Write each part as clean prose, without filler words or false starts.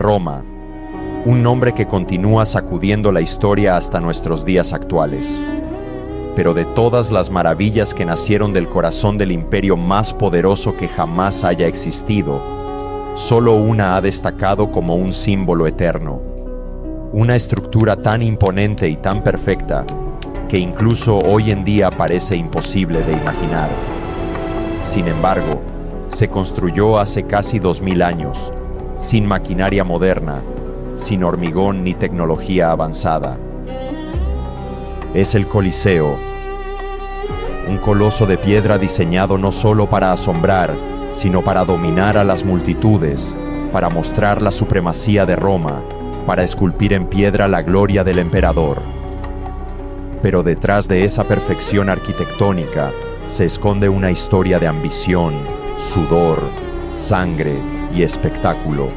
Roma, un nombre que continúa sacudiendo la historia hasta nuestros días actuales. Pero de todas las maravillas que nacieron del corazón del imperio más poderoso que jamás haya existido, solo una ha destacado como un símbolo eterno. Una estructura tan imponente y tan perfecta que incluso hoy en día parece imposible de imaginar. Sin embargo, se construyó hace casi 2000 años, sin maquinaria moderna, sin hormigón ni tecnología avanzada. Es el Coliseo, un coloso de piedra diseñado no solo para asombrar, sino para dominar a las multitudes, para mostrar la supremacía de Roma, para esculpir en piedra la gloria del emperador. Pero detrás de esa perfección arquitectónica se esconde una historia de ambición, sudor, sangre y espectáculo.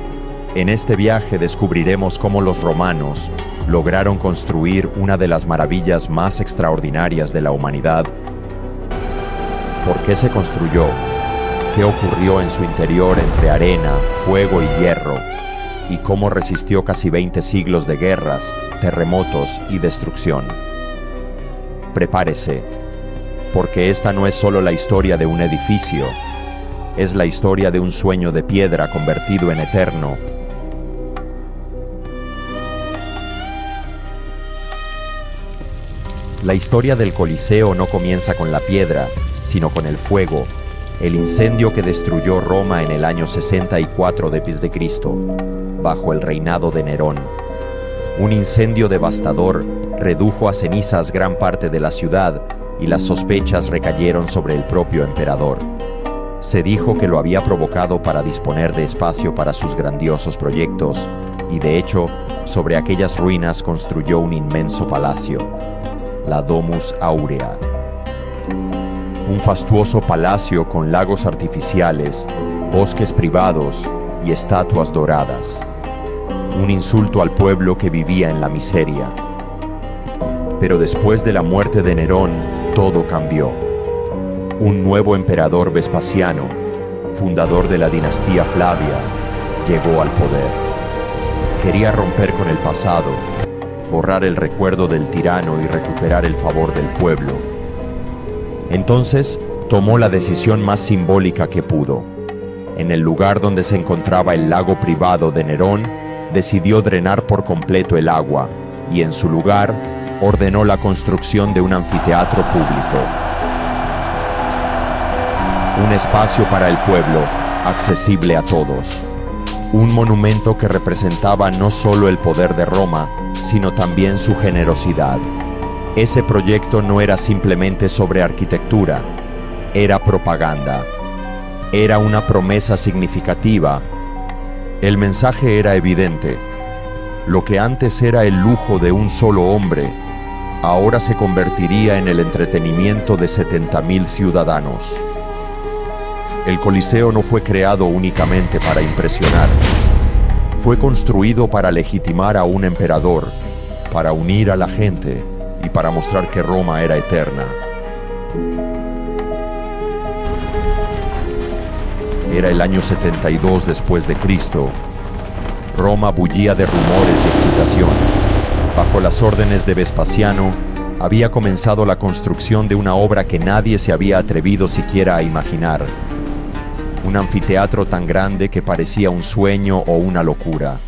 En este viaje descubriremos cómo los romanos lograron construir una de las maravillas más extraordinarias de la humanidad. ¿Por qué se construyó? ¿Qué ocurrió en su interior entre arena, fuego y hierro? ¿Y cómo resistió casi 20 siglos de guerras, terremotos y destrucción? Prepárese, porque esta no es solo la historia de un edificio, es la historia de un sueño de piedra convertido en eterno. La historia del Coliseo no comienza con la piedra, sino con el fuego, el incendio que destruyó Roma en el año 64 d.C., bajo el reinado de Nerón. Un incendio devastador redujo a cenizas gran parte de la ciudad y las sospechas recayeron sobre el propio emperador. Se dijo que lo había provocado para disponer de espacio para sus grandiosos proyectos, y de hecho, sobre aquellas ruinas construyó un inmenso palacio, la Domus Aurea. Un fastuoso palacio con lagos artificiales, bosques privados y estatuas doradas. Un insulto al pueblo que vivía en la miseria. Pero después de la muerte de Nerón, todo cambió. Un nuevo emperador Vespasiano, fundador de la dinastía Flavia, llegó al poder. Quería romper con el pasado, borrar el recuerdo del tirano y recuperar el favor del pueblo. Entonces, tomó la decisión más simbólica que pudo. En el lugar donde se encontraba el lago privado de Nerón, decidió drenar por completo el agua y en su lugar ordenó la construcción de un anfiteatro público. Un espacio para el pueblo, accesible a todos. Un monumento que representaba no solo el poder de Roma, sino también su generosidad. Ese proyecto no era simplemente sobre arquitectura, era propaganda. Era una promesa significativa. El mensaje era evidente. Lo que antes era el lujo de un solo hombre, ahora se convertiría en el entretenimiento de 70,000 ciudadanos. El Coliseo no fue creado únicamente para impresionar. Fue construido para legitimar a un emperador, para unir a la gente y para mostrar que Roma era eterna. Era el año 72 después de Cristo. Roma bullía de rumores y excitación. Bajo las órdenes de Vespasiano, había comenzado la construcción de una obra que nadie se había atrevido siquiera a imaginar. Un anfiteatro tan grande que parecía un sueño o una locura.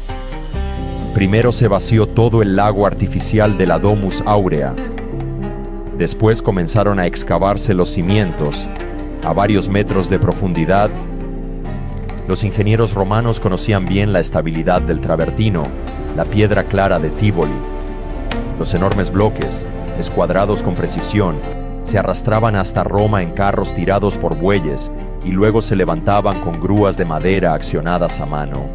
Primero se vació todo el lago artificial de la Domus Aurea. Después comenzaron a excavarse los cimientos, a varios metros de profundidad. Los ingenieros romanos conocían bien la estabilidad del travertino, la piedra clara de Tívoli. Los enormes bloques, escuadrados con precisión, se arrastraban hasta Roma en carros tirados por bueyes y luego se levantaban con grúas de madera accionadas a mano.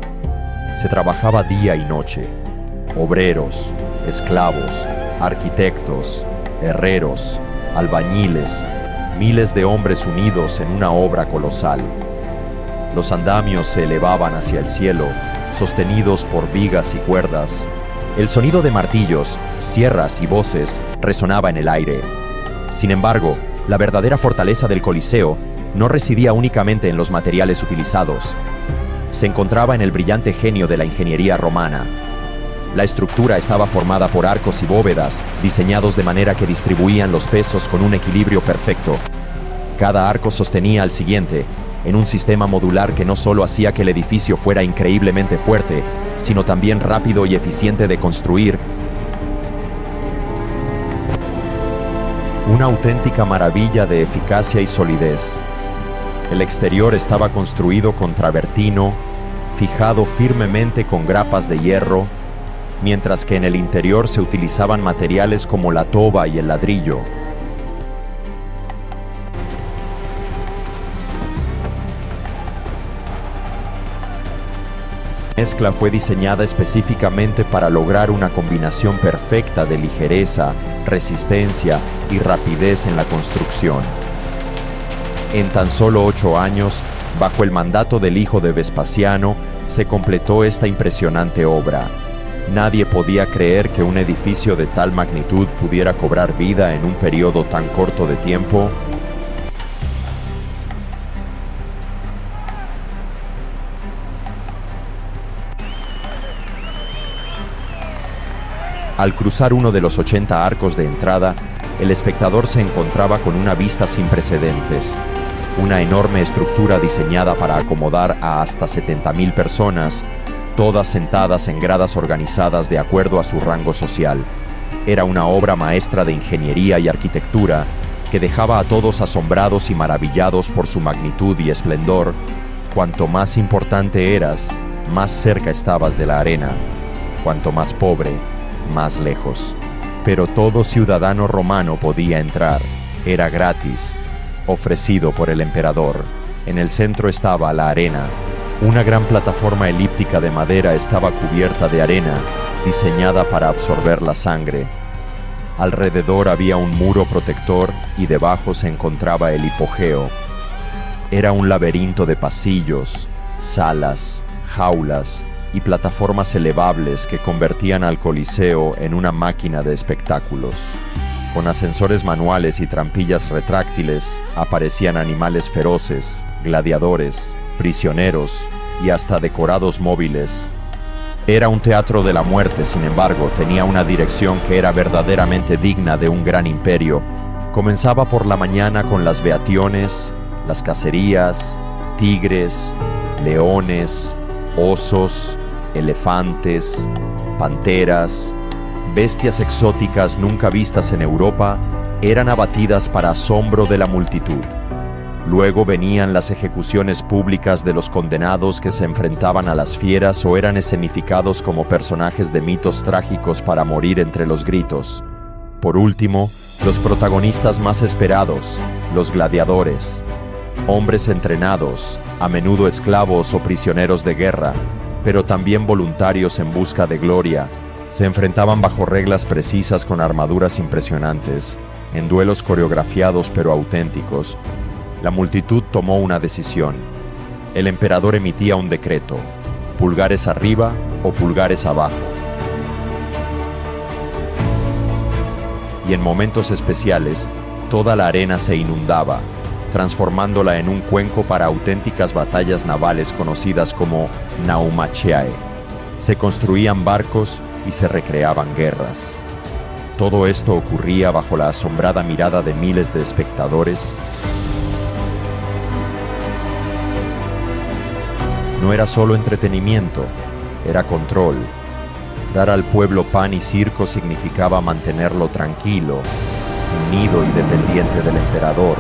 Se trabajaba día y noche. Obreros, esclavos, arquitectos, herreros, albañiles, miles de hombres unidos en una obra colosal. Los andamios se elevaban hacia el cielo, sostenidos por vigas y cuerdas. El sonido de martillos, sierras y voces resonaba en el aire. Sin embargo, la verdadera fortaleza del Coliseo no residía únicamente en los materiales utilizados. se encontraba en el brillante genio de la ingeniería romana. La estructura estaba formada por arcos y bóvedas, diseñados de manera que distribuían los pesos con un equilibrio perfecto. Cada arco sostenía al siguiente, en un sistema modular que no solo hacía que el edificio fuera increíblemente fuerte, sino también rápido y eficiente de construir. Una auténtica maravilla de eficacia y solidez. El exterior estaba construido con travertino, fijado firmemente con grapas de hierro, mientras que en el interior se utilizaban materiales como la toba y el ladrillo. La mezcla fue diseñada específicamente para lograr una combinación perfecta de ligereza, resistencia y rapidez en la construcción. En tan solo 8 años, bajo el mandato del hijo de Vespasiano, se completó esta impresionante obra. Nadie podía creer que un edificio de tal magnitud pudiera cobrar vida en un periodo tan corto de tiempo. Al cruzar uno de los 80 arcos de entrada, el espectador se encontraba con una vista sin precedentes. Una enorme estructura diseñada para acomodar a hasta 70,000 personas, todas sentadas en gradas organizadas de acuerdo a su rango social. Era una obra maestra de ingeniería y arquitectura que dejaba a todos asombrados y maravillados por su magnitud y esplendor. Cuanto más importante eras, más cerca estabas de la arena. Cuanto más pobre, más lejos. Pero todo ciudadano romano podía entrar. Era gratis, ofrecido por el emperador. En el centro estaba la arena. Una gran plataforma elíptica de madera estaba cubierta de arena, diseñada para absorber la sangre. Alrededor había un muro protector y debajo se encontraba el hipogeo. Era un laberinto de pasillos, salas, jaulas y plataformas elevables que convertían al Coliseo en una máquina de espectáculos. Con ascensores manuales y trampillas retráctiles aparecían animales feroces, gladiadores, prisioneros y hasta decorados móviles. Era un teatro de la muerte, sin embargo, tenía una dirección que era verdaderamente digna de un gran imperio. Comenzaba por la mañana con las beationes, las cacerías, tigres, leones, osos, elefantes, panteras, bestias exóticas nunca vistas en Europa, eran abatidas para asombro de la multitud. Luego venían las ejecuciones públicas de los condenados que se enfrentaban a las fieras o eran escenificados como personajes de mitos trágicos para morir entre los gritos. Por último, los protagonistas más esperados, los gladiadores. Hombres entrenados, a menudo esclavos o prisioneros de guerra, pero también voluntarios en busca de gloria, se enfrentaban bajo reglas precisas con armaduras impresionantes, en duelos coreografiados pero auténticos. La multitud tomó una decisión. El emperador emitía un decreto: pulgares arriba o pulgares abajo. Y en momentos especiales, toda la arena se inundaba, transformándola en un cuenco para auténticas batallas navales conocidas como naumachiae. Se construían barcos y se recreaban guerras. Todo esto ocurría bajo la asombrada mirada de miles de espectadores. No era solo entretenimiento, era control. Dar al pueblo pan y circo significaba mantenerlo tranquilo, unido y dependiente del emperador.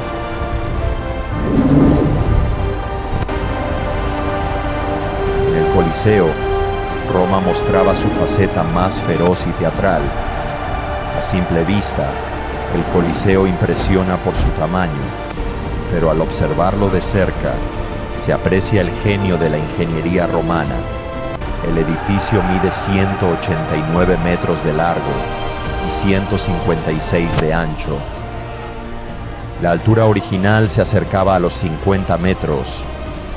En el Coliseo, Roma mostraba su faceta más feroz y teatral. A simple vista, el Coliseo impresiona por su tamaño, pero al observarlo de cerca, se aprecia el genio de la ingeniería romana. El edificio mide 189 metros de largo y 156 de ancho. La altura original se acercaba a los 50 metros,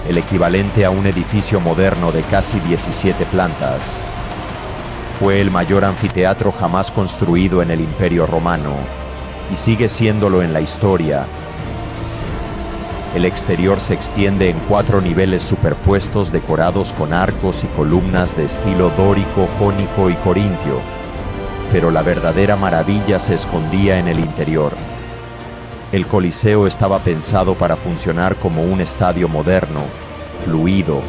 el equivalente a un edificio moderno de casi 17 plantas. Fue el mayor anfiteatro jamás construido en el Imperio Romano y sigue siéndolo en la historia. El exterior se extiende en 4 niveles superpuestos decorados con arcos y columnas de estilo dórico, jónico y corintio. Pero la verdadera maravilla se escondía en el interior. El Coliseo estaba pensado para funcionar como un estadio moderno, fluido,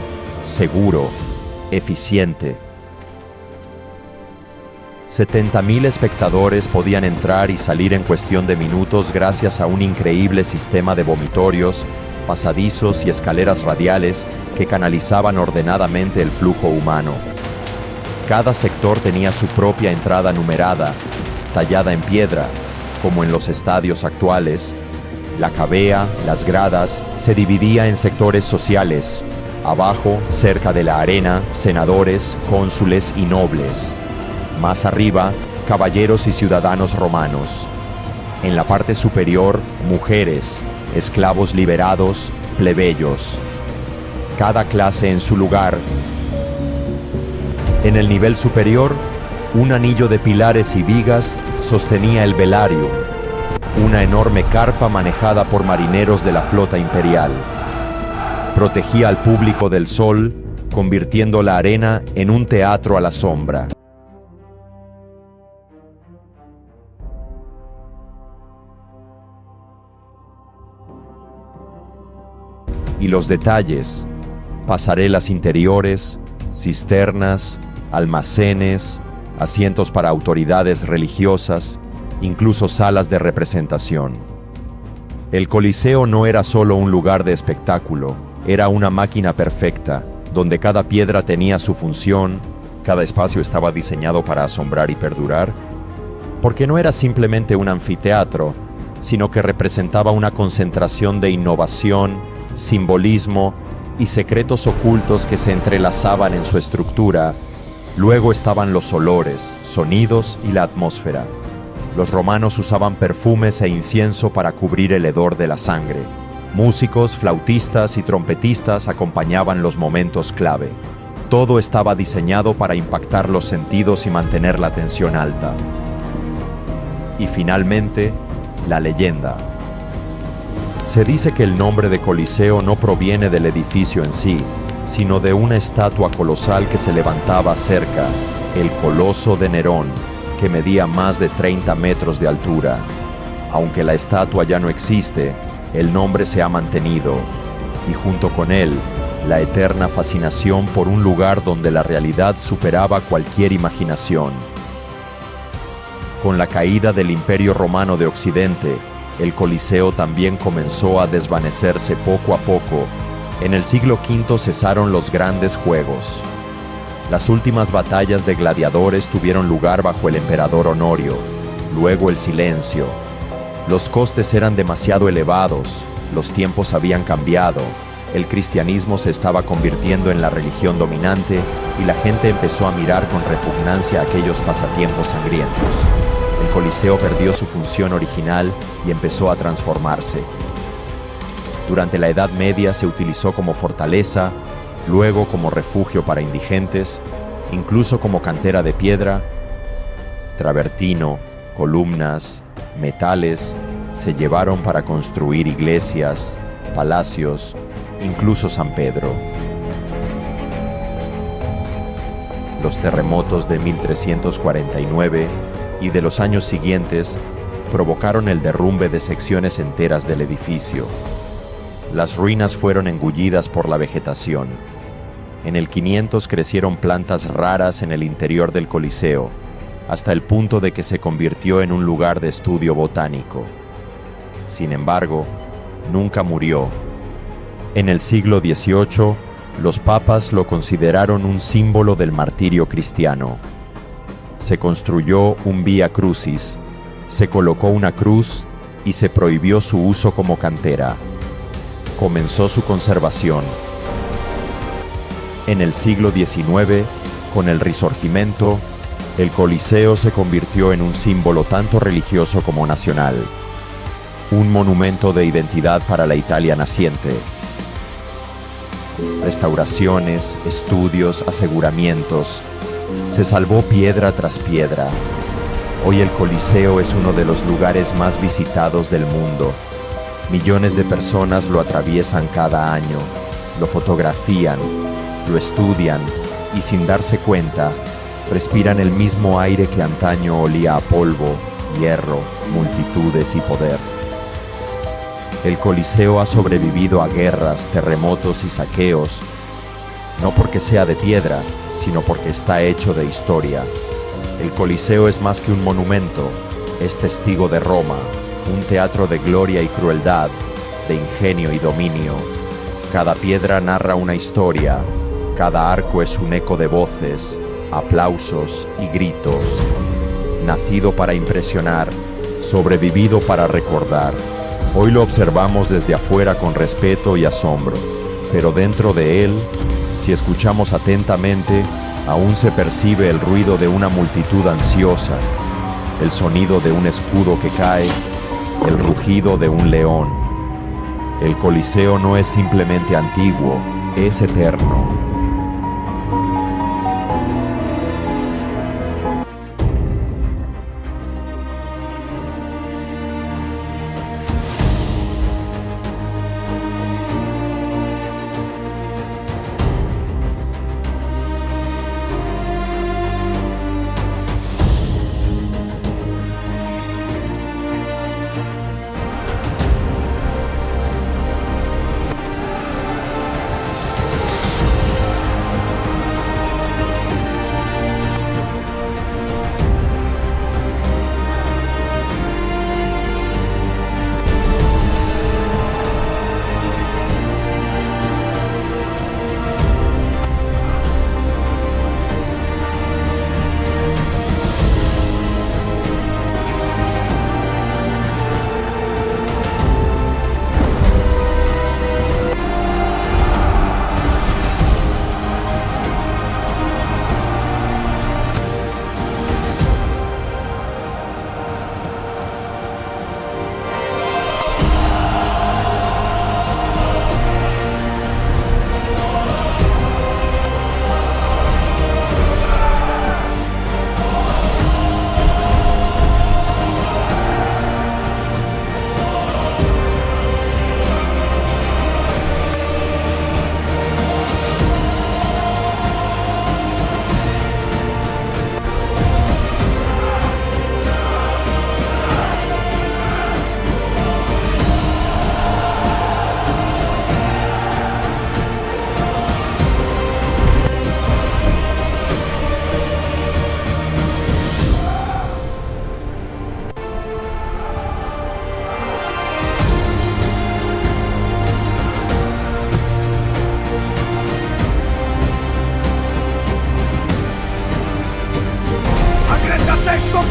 seguro, eficiente. 70.000 espectadores podían entrar y salir en cuestión de minutos gracias a un increíble sistema de vomitorios, pasadizos y escaleras radiales que canalizaban ordenadamente el flujo humano. Cada sector tenía su propia entrada numerada, tallada en piedra, como en los estadios actuales. La cavea, las gradas, se dividía en sectores sociales. Abajo, cerca de la arena, senadores, cónsules y nobles. Más arriba, caballeros y ciudadanos romanos. En la parte superior, mujeres, esclavos liberados, plebeyos. Cada clase en su lugar. En el nivel superior, un anillo de pilares y vigas sostenía el velario, una enorme carpa manejada por marineros de la flota imperial. Protegía al público del sol, convirtiendo la arena en un teatro a la sombra. Y los detalles, pasarelas interiores, cisternas, almacenes, asientos para autoridades religiosas, incluso salas de representación. El Coliseo no era solo un lugar de espectáculo, era una máquina perfecta, donde cada piedra tenía su función, cada espacio estaba diseñado para asombrar y perdurar, porque no era simplemente un anfiteatro, sino que representaba una concentración de innovación, simbolismo y secretos ocultos que se entrelazaban en su estructura. Luego estaban los olores, sonidos y la atmósfera. Los romanos usaban perfumes e incienso para cubrir el hedor de la sangre. Músicos, flautistas y trompetistas acompañaban los momentos clave. Todo estaba diseñado para impactar los sentidos y mantener la tensión alta. Y finalmente, la leyenda. Se dice que el nombre de Coliseo no proviene del edificio en sí, sino de una estatua colosal que se levantaba cerca, el Coloso de Nerón, que medía más de 30 metros de altura. Aunque la estatua ya no existe, el nombre se ha mantenido, y junto con él, la eterna fascinación por un lugar donde la realidad superaba cualquier imaginación. Con la caída del Imperio Romano de Occidente, el Coliseo también comenzó a desvanecerse poco a poco. En el siglo V cesaron los grandes juegos. Las últimas batallas de gladiadores tuvieron lugar bajo el emperador Honorio, luego el silencio. Los costes eran demasiado elevados, los tiempos habían cambiado, el cristianismo se estaba convirtiendo en la religión dominante y la gente empezó a mirar con repugnancia aquellos pasatiempos sangrientos. El Coliseo perdió su función original y empezó a transformarse. Durante la Edad Media se utilizó como fortaleza, luego como refugio para indigentes, incluso como cantera de piedra. Travertino, columnas, metales se llevaron para construir iglesias, palacios, incluso San Pedro. Los terremotos de 1349 y de los años siguientes provocaron el derrumbe de secciones enteras del edificio. Las ruinas fueron engullidas por la vegetación. En el 500 crecieron plantas raras en el interior del Coliseo, hasta el punto de que se convirtió en un lugar de estudio botánico. Sin embargo, nunca murió. En el siglo XVIII, los papas lo consideraron un símbolo del martirio cristiano. Se construyó un Vía Crucis, se colocó una cruz y se prohibió su uso como cantera. Comenzó su conservación. En el siglo XIX, con el Risorgimento, el Coliseo se convirtió en un símbolo tanto religioso como nacional, un monumento de identidad para la Italia naciente. Restauraciones, estudios, aseguramientos. Se salvó piedra tras piedra. Hoy el Coliseo es uno de los lugares más visitados del mundo. Millones de personas lo atraviesan cada año, lo fotografían, lo estudian y sin darse cuenta, respiran el mismo aire que antaño olía a polvo, hierro, multitudes y poder. El Coliseo ha sobrevivido a guerras, terremotos y saqueos, no porque sea de piedra, sino porque está hecho de historia. El Coliseo es más que un monumento, es testigo de Roma, un teatro de gloria y crueldad, de ingenio y dominio. Cada piedra narra una historia, cada arco es un eco de voces, aplausos y gritos. Nacido para impresionar, sobrevivido para recordar. Hoy lo observamos desde afuera con respeto y asombro, pero dentro de él, si escuchamos atentamente, aún se percibe el ruido de una multitud ansiosa, el sonido de un escudo que cae, el rugido de un león. El Coliseo no es simplemente antiguo, es eterno.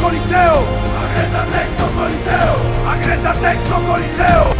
Coliseo! Agreta texto Coliseo! Agreta texto Coliseo!